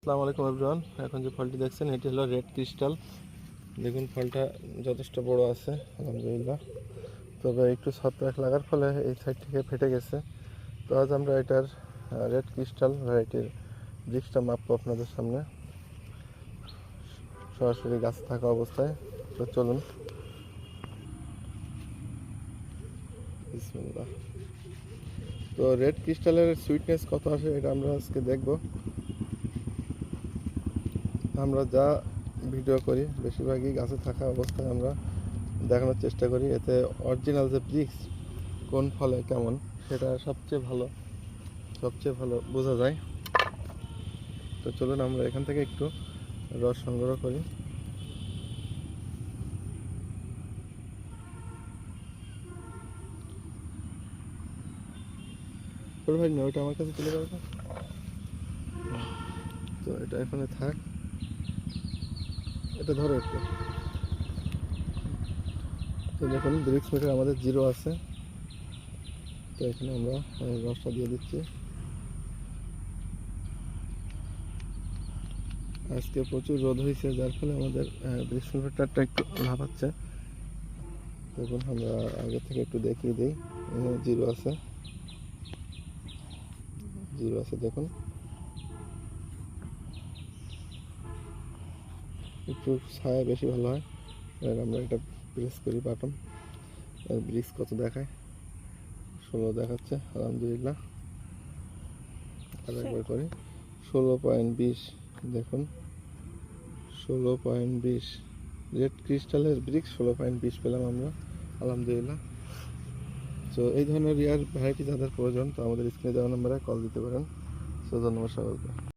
আসসালামু আলাইকুম এভরিওয়ান। এখন যে ফলটি দেখছেন এটি হলো রেড ক্রিস্টাল। দেখুন ফলটা যথেষ্ট বড় আছে আলহামদুলিল্লাহ, তবে একটু ছত্রাক লাগার ফলে এই সাইড থেকে ফেটে গেছে। তো আজ আমরা এটার রেড ক্রিস্টাল ভ্যারাইটির বৃক্ষটা মাপবো আপনাদের সামনে সরাসরি গাছে থাকা অবস্থায়। তো চলুন, বিসমিল্লাহ। তো রেড ক্রিস্টালের সুইটনেস কত আসে এটা আমরা আজকে দেখব। আমরা যা ভিডিও করি বেশিরভাগই গাছে থাকা অবস্থায় আমরা দেখানোর চেষ্টা করি, এতে অরিজিনাল যে ব্রিক্স কোন ফলে কেমন সেটা সবচেয়ে ভালো বোঝা যায়। তো চলুন আমরা এখান থেকে একটু রস সংগ্রহ করি। ভাই না, ওইটা আমার কাছে তুলে দেবো। তো এটা এখানে থাক, এটা ধরো একটু। তো দেখুন ব্রিক্স মিটার আমাদের 0 আছে। তো এখানে আমরা রসটা দিয়ে দিচ্ছি। আজকে প্রচুর রোদ হয়েছে, যার ফলে আমাদের ব্রিক্স মিটারটা একটু লাফাচ্ছে। দেখুন আমরা আগে থেকে একটু দেখিয়ে দিই। 0 আছে, 0 আছে। দেখুন একটু ছায়া বেশি ভালো হয়। আমরা এটা প্রেস করি বাটন, ব্রিক্স কত দেখায়? 16 দেখাচ্ছে আলহামদুলিল্লাহ। আর একবার করি, 16.20। দেখুন 16.20 রেড ক্রিস্টালের ব্রিক্স 16.20 পেলাম আমরা আলহামদুলিল্লাহ। তো এই ধরনের রিয়ার ভ্যারাইটি যাদের প্রয়োজন তো আমাদের স্ক্রিনে দেওয়া নম্বরে কল দিতে পারেন। তো ধন্যবাদ সবাইকে।